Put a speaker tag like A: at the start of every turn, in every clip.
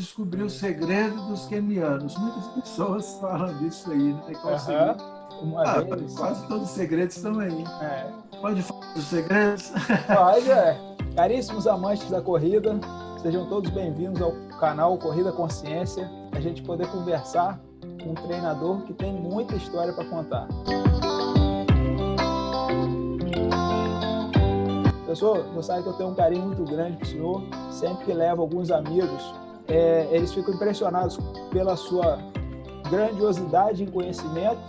A: descobrir o segredo dos quenianos. Muitas pessoas falam disso aí, né? Qual o segredo?
B: Uma deles.
A: Quase todos os segredos estão aí.
B: É.
A: Pode falar dos segredos?
B: Pode, Caríssimos amantes da corrida, sejam todos bem-vindos ao canal Corrida Consciência, a gente poder conversar com um treinador que tem muita história para contar. Professor, você sabe que eu tenho um carinho muito grande com o senhor. Sempre que levo alguns amigos, eles ficam impressionados pela sua grandiosidade em conhecimento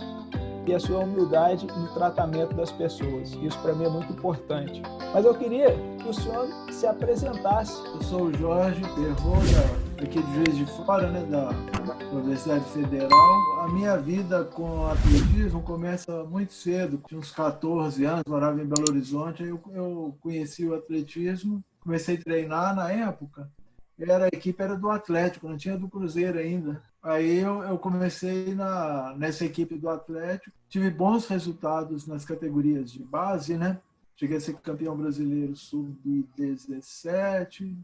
B: e a sua humildade no tratamento das pessoas. Isso para mim é muito importante. Mas eu queria que o senhor se apresentasse.
A: Eu sou o Jorge Perrot, aqui de Juiz de Fora, né, da Universidade Federal. A minha vida com atletismo começa muito cedo, tinha uns 14 anos, morava em Belo Horizonte, aí eu conheci o atletismo, comecei a treinar na época. A equipe era do Atlético, não tinha do Cruzeiro ainda. Aí eu comecei nessa equipe do Atlético, tive bons resultados nas categorias de base, né? Cheguei a ser campeão brasileiro sub-17.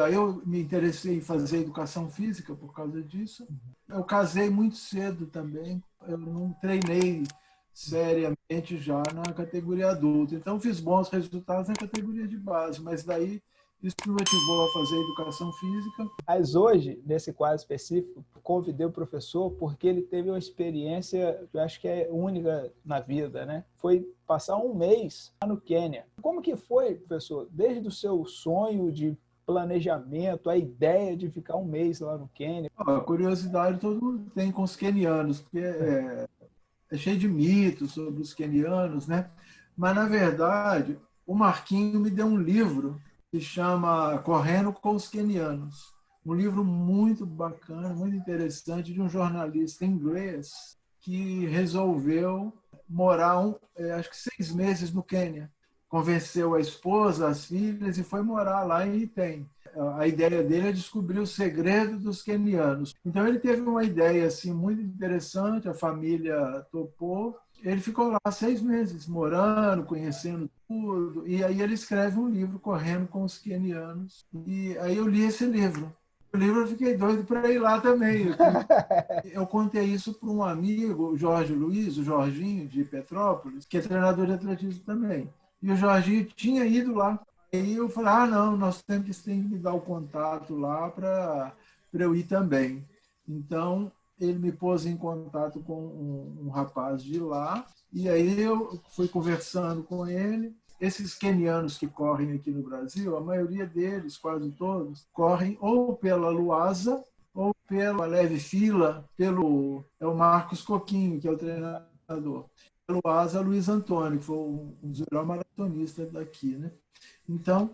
A: Aí eu me interessei em fazer educação física por causa disso. Eu casei muito cedo também. Eu não treinei seriamente já na categoria adulta. Então fiz bons resultados na categoria de base, mas daí isso me motivou a fazer educação física.
B: Mas hoje, nesse quadro específico, convidei o professor porque ele teve uma experiência que eu acho que é única na vida, né? Foi passar um mês lá no Quênia. Como que foi, professor? Desde o seu sonho de planejamento, a ideia de ficar um mês lá no Quênia?
A: A curiosidade todo mundo tem com os quenianos, porque é cheio de mitos sobre os quenianos, né? Mas, na verdade, o Marquinho me deu um livro que chama Correndo com os Quenianos. Um livro muito bacana, muito interessante, de um jornalista inglês que resolveu morar, acho que 6 meses no Quênia. Convenceu a esposa, as filhas e foi morar lá em Item. A ideia dele é descobrir o segredo dos quenianos. Então ele teve uma ideia assim muito interessante, a família topou. Ele ficou lá 6 meses, morando, conhecendo tudo. E aí ele escreve um livro, Correndo com os Quenianos. E aí eu li esse livro. O livro eu fiquei doido para ir lá também. Eu contei isso para um amigo, o Jorge Luiz, o Jorginho, de Petrópolis, que é treinador de atletismo também. E o Jorginho tinha ido lá. Aí eu falei, não, nós temos que me dar o contato lá para eu ir também. Então, ele me pôs em contato com um rapaz de lá, e aí eu fui conversando com ele. Esses quenianos que correm aqui no Brasil, a maioria deles, quase todos, correm ou pela Luasa, ou pela Leve Fila, é o Marcos Coquinho, que é o treinador. Pelo Luasa, Luiz Antônio, que foi um dos melhores maratonistas daqui, né? Então,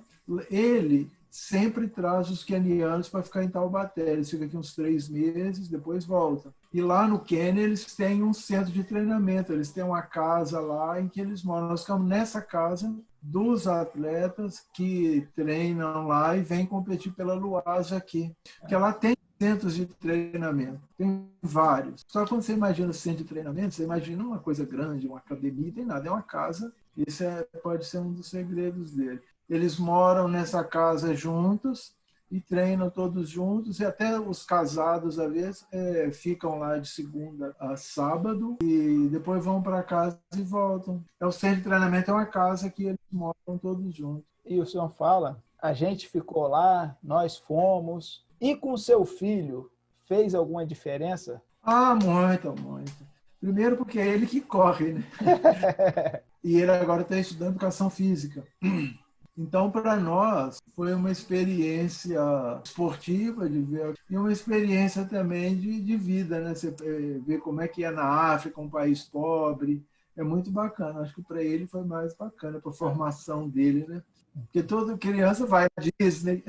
A: ele sempre traz os quenianos para ficar em Taubaté. Eles ficam aqui uns 3 meses, depois voltam. E lá no Quênia, eles têm um centro de treinamento, eles têm uma casa lá em que eles moram. Nós ficamos nessa casa dos atletas que treinam lá e vêm competir pela Luasa aqui. Porque lá tem centros de treinamento, tem vários. Só que quando você imagina centro de treinamento, você imagina uma coisa grande, uma academia, tem nada, é uma casa. Esse pode ser um dos segredos dele. Eles moram nessa casa juntos e treinam todos juntos, e até os casados, às vezes, ficam lá de segunda a sábado e depois vão para casa e voltam. O centro de treinamento é uma casa que eles moram todos juntos.
B: E o senhor fala, a gente ficou lá, nós fomos. E com seu filho, fez alguma diferença?
A: Muito, muito. Primeiro porque é ele que corre, né? E ele agora está estudando educação física. Então, para nós, foi uma experiência esportiva de ver, e uma experiência também de vida, né? Você ver como é que é na África, um país pobre, é muito bacana. Acho que para ele foi mais bacana, para a formação dele, né? Porque toda criança vai à Disney.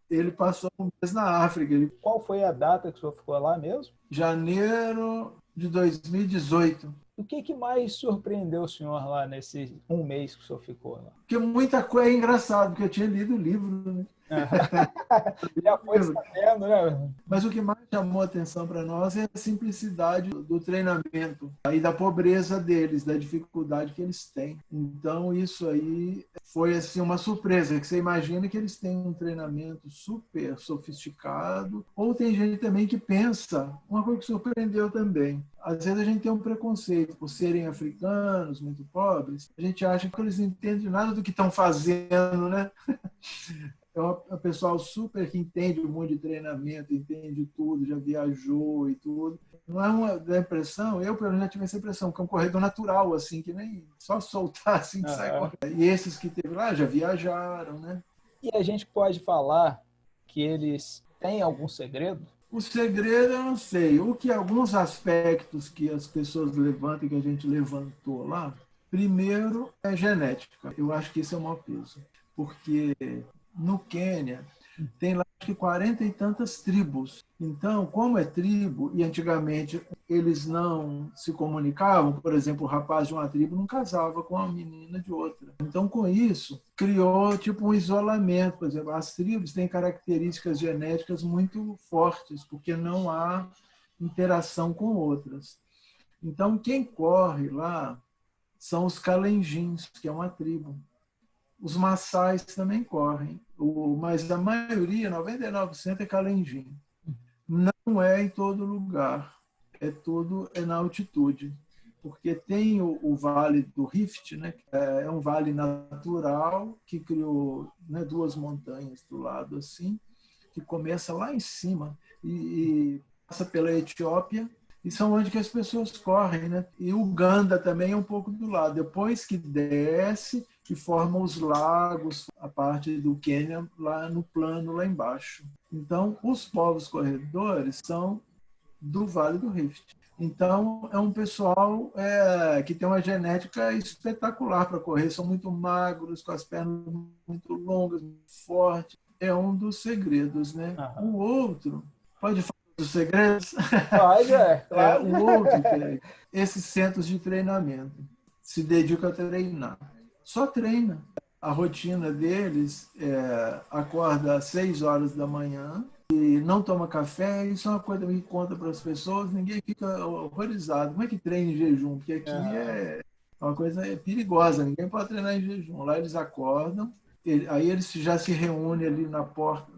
A: Ele passou um mês na África.
B: Qual foi a data que o senhor ficou lá mesmo?
A: Janeiro de 2018.
B: O que mais surpreendeu o senhor lá nesse um mês que o senhor ficou lá?
A: Porque muita coisa é engraçado, porque eu tinha lido o livro, né?
B: Já foi sabendo, né?
A: Mas o que mais chamou atenção para nós é a simplicidade do treinamento e da pobreza deles, da dificuldade que eles têm. Então, isso aí foi assim, uma surpresa, que você imagina que eles têm um treinamento super sofisticado, ou tem gente também que pensa, uma coisa que surpreendeu também, às vezes a gente tem um preconceito por serem africanos, muito pobres, a gente acha que eles não entendem nada do que estão fazendo, né? É um pessoal super que entende o mundo de treinamento, entende tudo, já viajou e tudo. Não é uma da impressão, eu pelo menos já tive essa impressão, que é um corredor natural, assim, que nem só soltar assim que sai correndo. E esses que teve lá já viajaram, né?
B: E a gente pode falar que eles têm algum segredo?
A: O segredo eu não sei. O que alguns aspectos que as pessoas levantam, que a gente levantou lá, primeiro é genética. Eu acho que isso é o maior peso. Porque no Quênia tem lá acho que 40 e tantas tribos. Então, como é tribo, e antigamente eles não se comunicavam, por exemplo, o rapaz de uma tribo não casava com a menina de outra. Então, com isso, criou tipo um isolamento. Por exemplo, as tribos têm características genéticas muito fortes, porque não há interação com outras. Então, quem corre lá são os Kalenjins, que é uma tribo. Os Maçais também correm, mas a maioria, 99%, é Kalenjin. Não é em todo lugar, é na altitude, porque tem o Vale do Rift, né? É um vale natural que criou, né, duas montanhas do lado assim, que começa lá em cima e passa pela Etiópia, e são onde que as pessoas correm, né? E Uganda também é um pouco do lado. Depois que desce, que formam os lagos, a parte do Quênia lá no plano, lá embaixo. Então, os povos corredores são do Vale do Rift. Então, é um pessoal que tem uma genética espetacular para correr, são muito magros, com as pernas muito longas, muito fortes. É um dos segredos, né? O outro, pode falar dos segredos?
B: Pode, claro.
A: O outro, que é esses centros de treinamento, se dedicam a treinar. Só treina. A rotina deles acorda às 6 horas da manhã e não toma café. Isso é uma coisa que conta para as pessoas, ninguém fica horrorizado. Como é que treina em jejum? Porque aqui é uma coisa perigosa, ninguém pode treinar em jejum. Lá eles acordam, aí eles já se reúnem ali na porta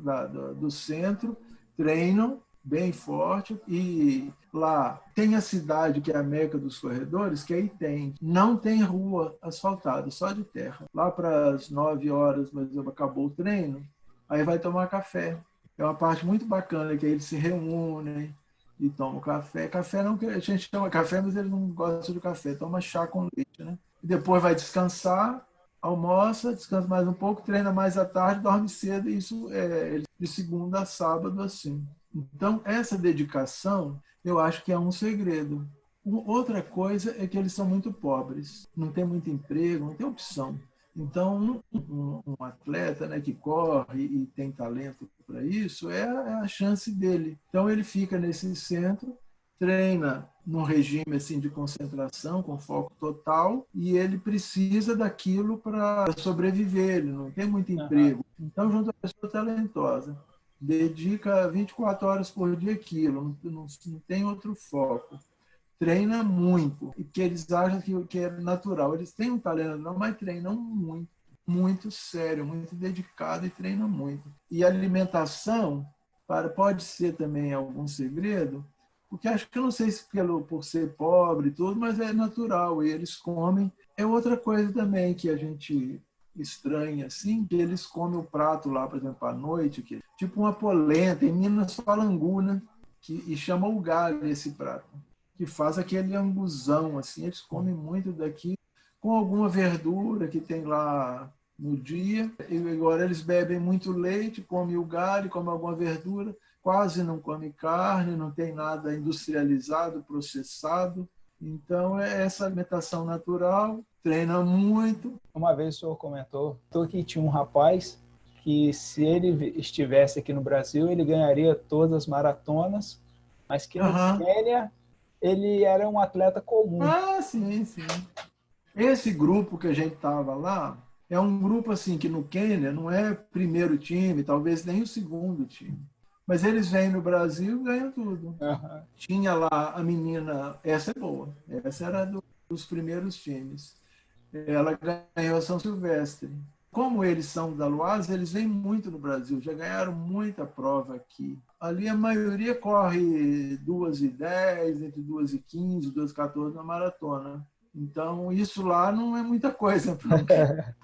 A: do centro, treinam bem forte, e lá tem a cidade que é a Meca dos corredores, que aí não tem rua asfaltada, só de terra. Lá para as 9 horas, mas acabou o treino, aí vai tomar café. É uma parte muito bacana, que aí eles se reúnem e tomam café. Café não, a gente chama café, mas eles não gostam de café, toma chá com leite, né? E depois vai descansar, almoça, descansa mais um pouco, treina mais à tarde, dorme cedo, e isso é de segunda a sábado assim. Então, essa dedicação, eu acho que é um segredo. Outra coisa é que eles são muito pobres, não tem muito emprego, não tem opção. Então, um atleta, né, que corre e tem talento para isso, é a chance dele. Então, ele fica nesse centro, treina num regime assim de concentração, com foco total, e ele precisa daquilo para sobreviver, ele não tem muito emprego. Então, junto a pessoa talentosa, dedica 24 horas por dia àquilo, não tem outro foco. Treina muito, e que eles acham que é natural. Eles têm um talento, não, mas treinam muito, muito sério, muito dedicado e treinam muito. E a alimentação pode ser também algum segredo, porque acho que eu não sei se por ser pobre e tudo, mas é natural, e eles comem. É outra coisa também que a gente estranha, assim, que eles comem o prato lá, por exemplo, à noite, que tipo uma polenta, em Minas fala angu, né? E chama o galho esse prato, que faz aquele anguzão, assim, eles comem muito daqui, com alguma verdura que tem lá no dia, e agora eles bebem muito leite, comem o galho, comem alguma verdura, quase não comem carne, não tem nada industrializado, processado. Então, é essa alimentação natural, treina muito.
B: Uma vez o senhor comentou que tinha um rapaz que, se ele estivesse aqui no Brasil, ele ganharia todas as maratonas, mas que no Quênia ele era um atleta comum.
A: Ah, sim, sim. Esse grupo que a gente estava lá, É um grupo assim que no Quênia não é primeiro time, talvez nem o segundo time. Mas eles vêm no Brasil e ganham tudo.
B: Uhum.
A: Tinha lá a menina, essa é boa, essa era dos primeiros times. Ela ganhou a São Silvestre. Como eles são da Luaz, eles vêm muito no Brasil, já ganharam muita prova aqui. Ali a maioria corre 2:10, entre 2:15, 2:14 na maratona. Então, isso lá não é muita coisa para um.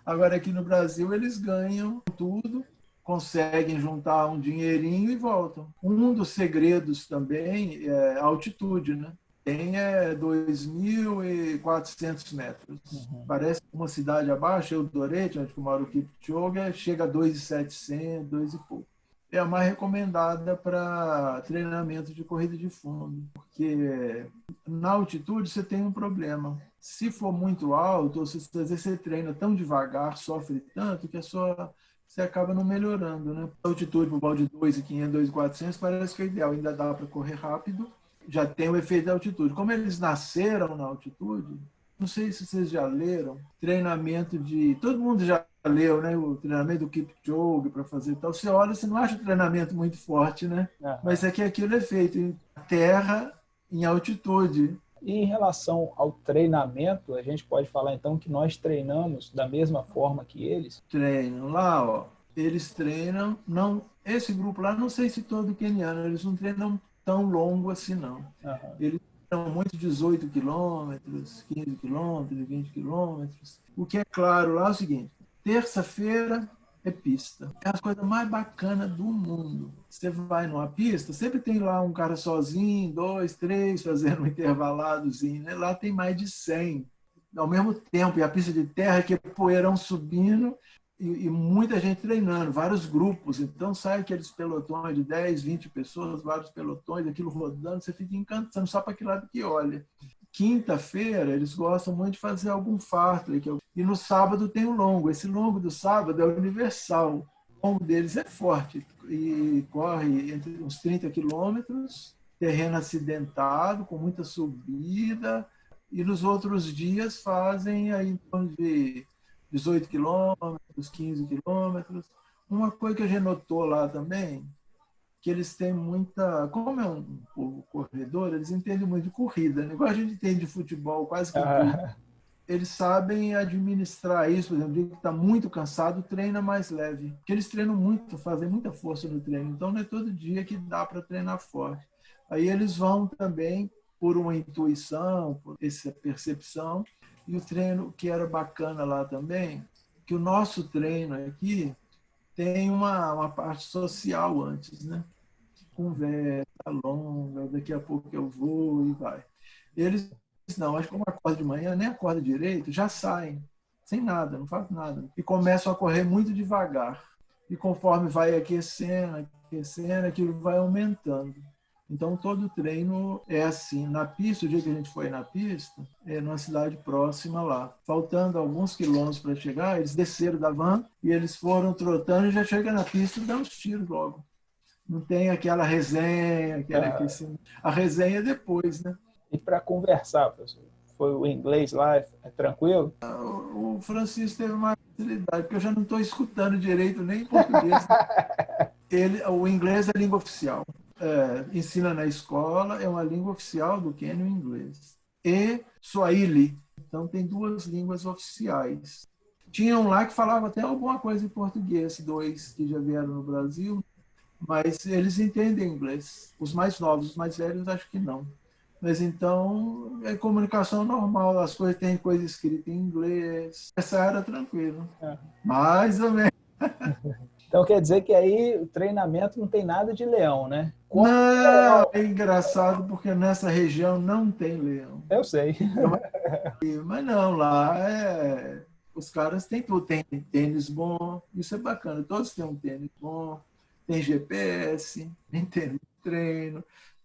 A: Agora, aqui no Brasil, eles ganham tudo, conseguem juntar um dinheirinho e voltam. Um dos segredos também é a altitude, né? Tem 2.400 metros.
B: Uhum.
A: Parece uma cidade abaixo, Eldorete, onde mora o Kipchoge, chega a 2.700, 2 e pouco. É a mais recomendada para treinamento de corrida de fundo, porque na altitude você tem um problema. Se for muito alto, ou se às vezes você treina tão devagar, sofre tanto, que você acaba não melhorando. Né? A altitude para o balde 2.500, 2.400 parece que é ideal, ainda dá para correr rápido, já tem o efeito da altitude. Como eles nasceram na altitude, não sei se vocês já leram, treinamento de... Todo mundo já leu, né? O treinamento do Kipchoge para fazer tal. Você olha, você não acha o treinamento muito forte, né?
B: Uhum.
A: Mas é que aquilo é feito em terra, em altitude.
B: E em relação ao treinamento, a gente pode falar então que nós treinamos da mesma forma que eles?
A: Treinam lá, ó. Eles treinam, não, esse grupo lá, não sei se todo queniano, eles não treinam tão longo assim, não.
B: Uhum.
A: Eles treinam muito 18 quilômetros, 15 quilômetros, 20 quilômetros. O que é claro lá é o seguinte, terça-feira é pista. É a coisa mais bacana do mundo. Você vai numa pista, sempre tem lá um cara sozinho, 2, 3, fazendo um intervaladozinho. Né? Lá tem mais de 100 ao mesmo tempo. E a pista de terra, que é poeirão subindo e muita gente treinando, vários grupos. Então sai aqueles pelotões de 10, 20 pessoas, vários pelotões, aquilo rodando, você fica encantado, só para aquele lado que olha. Quinta-feira, eles gostam muito de fazer algum fartlek. E no sábado tem o longo. Esse longo do sábado é universal. O longo deles é forte e corre entre uns 30 quilômetros, terreno acidentado, com muita subida. E nos outros dias fazem aí em torno de 18 quilômetros, 15 quilômetros. Uma coisa que a gente notou lá também, que eles têm muita... Como é um povo corredor, eles entendem muito de corrida. Né? Igual a gente entende de futebol, quase que tudo. Eles sabem administrar isso. Por exemplo, o dia que está muito cansado, treina mais leve. Porque eles treinam muito, fazem muita força no treino. Então, não é todo dia que dá para treinar forte. Aí eles vão também por uma intuição, por essa percepção. E o treino que era bacana lá também, que o nosso treino aqui tem uma parte social antes, né? Conversa longa, daqui a pouco eu vou e vai. Eles não, acho que como acorda de manhã, nem acorda direito, já saem, sem nada, não faz nada. E começam a correr muito devagar. E conforme vai aquecendo, aquilo vai aumentando. Então, todo treino é assim. Na pista, o dia que a gente foi na pista, numa cidade próxima lá. Faltando alguns quilômetros para chegar, eles desceram da van e eles foram trotando e já chegam na pista e dão os tiros logo. Não tem aquela resenha, aquele aquecimento. A resenha é depois, né?
B: E para conversar, professor, foi o inglês lá, é tranquilo?
A: O Francisco teve mais facilidade, porque eu já não estou escutando direito nem em português. O inglês é a língua oficial. Ensina na escola, é uma língua oficial do Quênia, o inglês. E Swahili. Então, tem 2 línguas oficiais. Tinham lá que falavam até alguma coisa em português, 2 que já vieram no Brasil, mas eles entendem inglês. Os mais novos, os mais velhos, acho que não. Mas então, é comunicação normal, as coisas têm coisa escrita em inglês. Essa era tranquila. Mais ou menos.
B: Então quer dizer que aí o treinamento não tem nada de leão, né?
A: Não, é engraçado porque nessa região não tem leão.
B: Eu sei.
A: Mas não, lá os caras têm tudo. Tem tênis bom, isso é bacana. Todos têm um tênis bom, tem GPS, tem tênis de treino,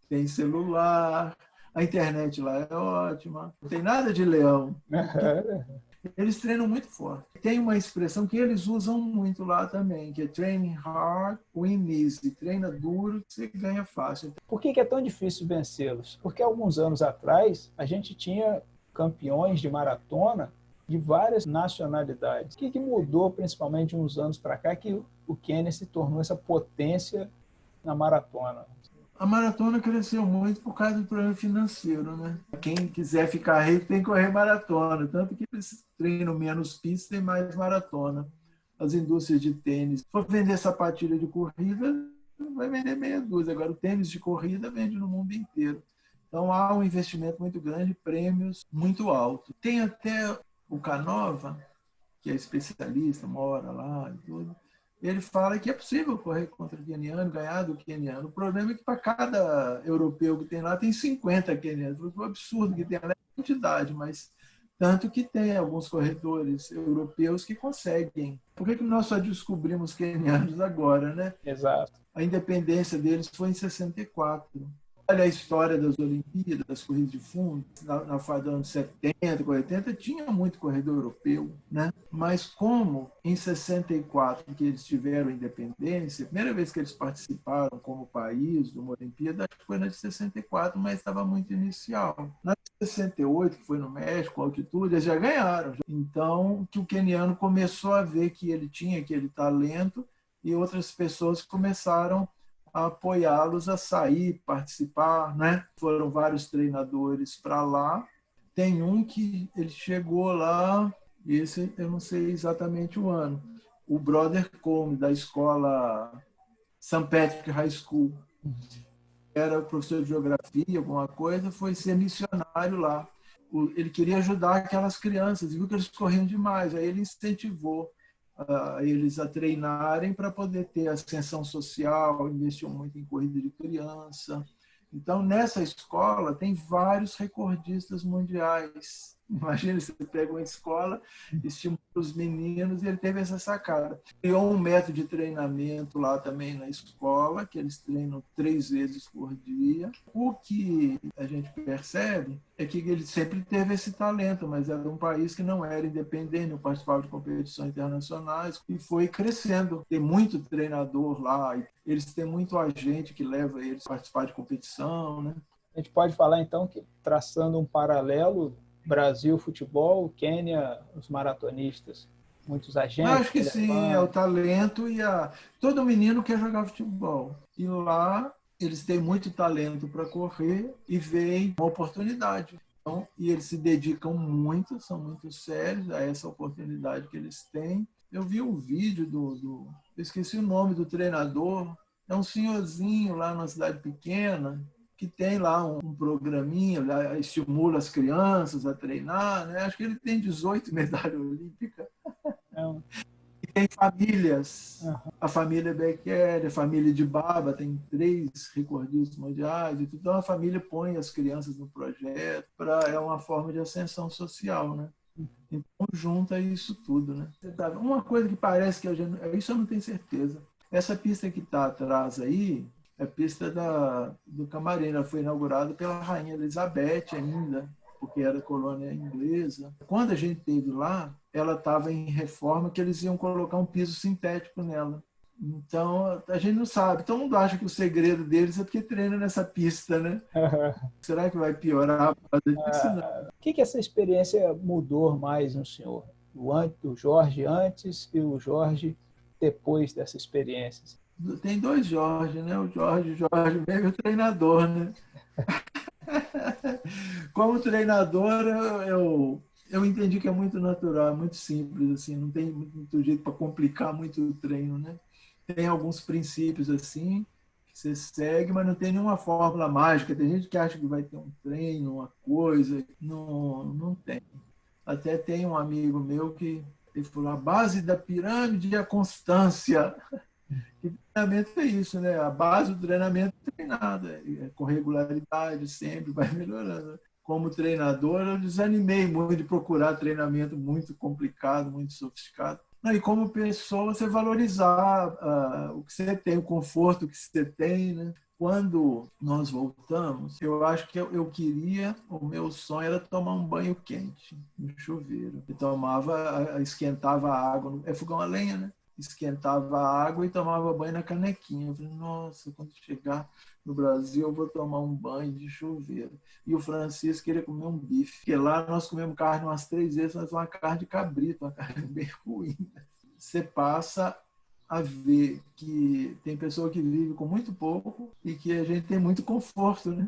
A: tem celular. A internet lá é ótima. Não tem nada de leão. Eles treinam muito forte. Tem uma expressão que eles usam muito lá também, que é training hard, win easy. Treina duro, você ganha fácil.
B: Por que é tão difícil vencê-los? Porque alguns anos atrás, a gente tinha campeões de maratona de várias nacionalidades. O que mudou, principalmente de uns anos para cá, que o Quênia se tornou essa potência na maratona?
A: A maratona cresceu muito por causa do problema financeiro, né? Quem quiser ficar rico tem que correr maratona, tanto que eles treinam menos pista e mais maratona. As indústrias de tênis, se for vender sapatilha de corrida, vai vender meia dúzia. Agora, o tênis de corrida vende no mundo inteiro. Então, há um investimento muito grande, prêmios muito altos. Tem até o Canova, que é especialista, mora lá e tudo. Ele fala que é possível correr contra o queniano, ganhar do queniano. O problema é que para cada europeu que tem lá, tem 50 quenianos. O absurdo que tem lá é a quantidade, mas tanto que tem alguns corredores europeus que conseguem. Por que nós só descobrimos quenianos agora, né?
B: Exato.
A: A independência deles foi em 64. Olha a história das Olimpíadas, das corridas de fundo, na fase dos anos 70, 80, tinha muito corredor europeu, né? Mas como em 64, que eles tiveram independência, a primeira vez que eles participaram como país de uma Olimpíada, acho que foi na de 64, mas estava muito inicial. Na de 68, que foi no México, com altitude, eles já ganharam. Então, que o queniano começou a ver que ele tinha aquele talento e outras pessoas começaram a apoiá-los a sair, participar, né? Foram vários treinadores para lá. Tem um que ele chegou lá, esse eu não sei exatamente o ano, o Brother Combe, da escola St. Patrick High School. Era professor de geografia, alguma coisa, foi ser missionário lá. Ele queria ajudar aquelas crianças, viu que eles corriam demais, aí ele incentivou eles a treinarem para poder ter ascensão social, investiu muito em corrida de criança. Então, nessa escola, tem vários recordistas mundiais. Imagina, você pega uma escola, estimula os meninos, e ele teve essa sacada. Criou um método de treinamento lá também na escola, que eles treinam 3 vezes por dia. O que a gente percebe é que ele sempre teve esse talento, mas era um país que não era independente, não participava de competições internacionais, e foi crescendo. Tem muito treinador lá, eles têm muito agente que leva eles a participar de competição, né?
B: A gente pode falar, então, que traçando um paralelo, Brasil, futebol, Quênia, os maratonistas, muitos agentes.
A: Eu acho que sim, é o talento todo menino quer jogar futebol. E lá eles têm muito talento para correr e veem uma oportunidade. Então, e eles se dedicam muito, são muito sérios a essa oportunidade que eles têm. Eu vi um vídeo eu esqueci o nome do treinador, é um senhorzinho lá numa cidade pequena, que tem lá um programinha, estimula as crianças a treinar, né? Acho que ele tem 18 medalhas olímpicas. E tem famílias. A família Becker, a família de Baba, tem 3 recordistas mundiais. Então, a família põe as crianças no projeto, é uma forma de ascensão social, né? Então, junta isso tudo, né? Uma coisa que parece que isso eu não tenho certeza. Essa pista que está atrás aí, é a pista do Camarim, ela foi inaugurada pela Rainha Elizabeth ainda, porque era colônia inglesa. Quando a gente esteve lá, ela estava em reforma, que eles iam colocar um piso sintético nela. Então, a gente não sabe. Todo mundo acha que o segredo deles é porque treina nessa pista, né? Será que vai piorar por causa disso? Não.
B: O que essa experiência mudou mais no senhor? O Jorge antes e o Jorge depois dessa experiência?
A: Tem 2 Jorge, né? O Jorge mesmo é o treinador, né? Como treinador, eu entendi que é muito natural, é muito simples, assim, não tem muito jeito para complicar muito o treino, né? Tem alguns princípios assim que você segue, mas não tem nenhuma fórmula mágica. Tem gente que acha que vai ter um treino, uma coisa, não tem. Até tem um amigo meu que ele falou: a base da pirâmide é a constância. E treinamento é isso, né? A base do treinamento é treinada, com regularidade, sempre vai melhorando. Como treinador, eu desanimei muito de procurar treinamento muito complicado, muito sofisticado. E como pessoa, você valorizar o que você tem, o conforto que você tem, né? Quando nós voltamos, eu acho que o meu sonho era tomar um banho quente no chuveiro. Eu esquentava a água, é fogão a lenha, né? esquentava a água e tomava banho na canequinha. Eu falei, nossa, quando chegar no Brasil eu vou tomar um banho de chuveiro. E o Francisco queria comer um bife, porque lá nós comemos carne umas 3 vezes, mas uma carne de cabrito, uma carne bem ruim. Você passa a ver que tem pessoa que vive com muito pouco e que a gente tem muito conforto, né?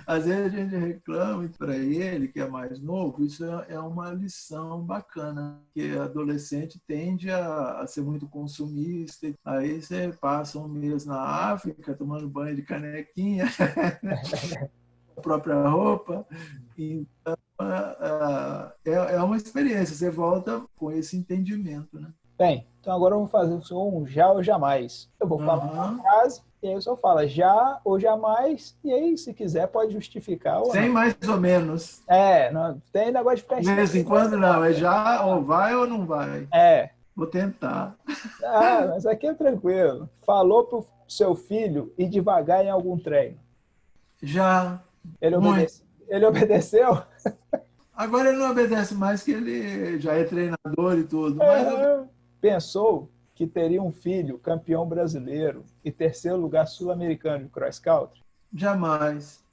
A: Às vezes a gente reclama para ele, que é mais novo, isso é uma lição bacana, que adolescente tende a ser muito consumista. Aí você passa um mês na África tomando banho de canequinha, a própria roupa, então é uma experiência, você volta com esse entendimento, né?
B: Bem, então agora eu vou fazer o senhor um já ou jamais. Eu vou falar uma frase, e aí o senhor fala já ou jamais, e aí, se quiser, pode justificar. Ou
A: sem
B: não.
A: Mais ou menos.
B: Não tem negócio de ficar...
A: De vez em quando não, é já ou vai ou não vai. Vou tentar.
B: Mas aqui é tranquilo. Falou pro seu filho ir devagar em algum treino?
A: Já.
B: Ele obedeceu?
A: Agora ele não obedece mais, que ele já é treinador e tudo. Mas
B: Pensou que teria um filho campeão brasileiro e 3º lugar sul-americano de cross country?
A: Jamais.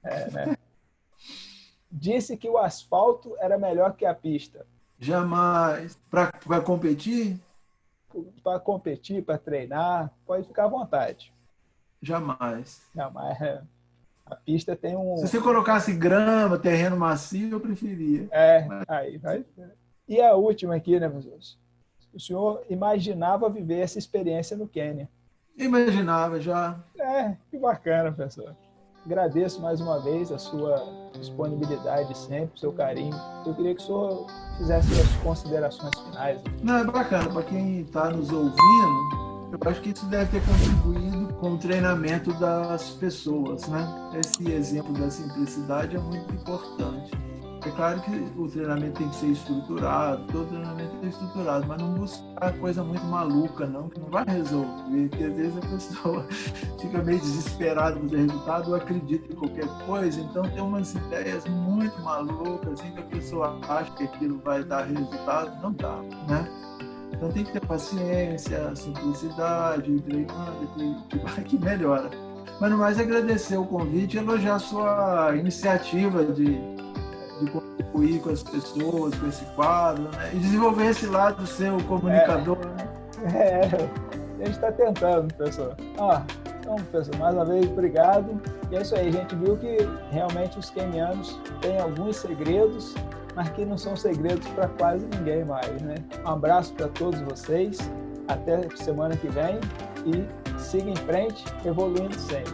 B: Né? Disse que o asfalto era melhor que a pista?
A: Jamais. Para competir?
B: Para competir, para treinar, pode ficar à vontade.
A: Jamais.
B: Jamais. A pista tem um...
A: Se você colocasse grama, terreno macio, eu preferia.
B: Aí vai. E a última aqui, né, professor? O senhor imaginava viver essa experiência no Quênia?
A: Imaginava já.
B: Que bacana, professor. Agradeço mais uma vez a sua disponibilidade sempre, o seu carinho. Eu queria que o senhor fizesse as considerações finais.
A: Não, é bacana. Para quem está nos ouvindo, eu acho que isso deve ter contribuído com o treinamento das pessoas, né? Esse exemplo da simplicidade é muito importante. É claro que o treinamento tem que ser estruturado, todo treinamento é estruturado, mas não buscar coisa muito maluca, não, que não vai resolver, porque às vezes a pessoa fica meio desesperada com o resultado ou acredita em qualquer coisa, então tem umas ideias muito malucas, assim, que a pessoa acha que aquilo vai dar resultado, não dá, né? Então tem que ter paciência, simplicidade, treinando, que melhora. Mas no mais, agradecer o convite e elogiar a sua iniciativa de contribuir com as pessoas, com esse quadro, né? E desenvolver esse lado seu comunicador. Né?
B: A gente está tentando, professor. Então, professor, mais uma vez, obrigado. E é isso aí, a gente viu que realmente os quenianos têm alguns segredos, mas que não são segredos para quase ninguém mais, né? Um abraço para todos vocês, até semana que vem e siga em frente, evoluindo sempre.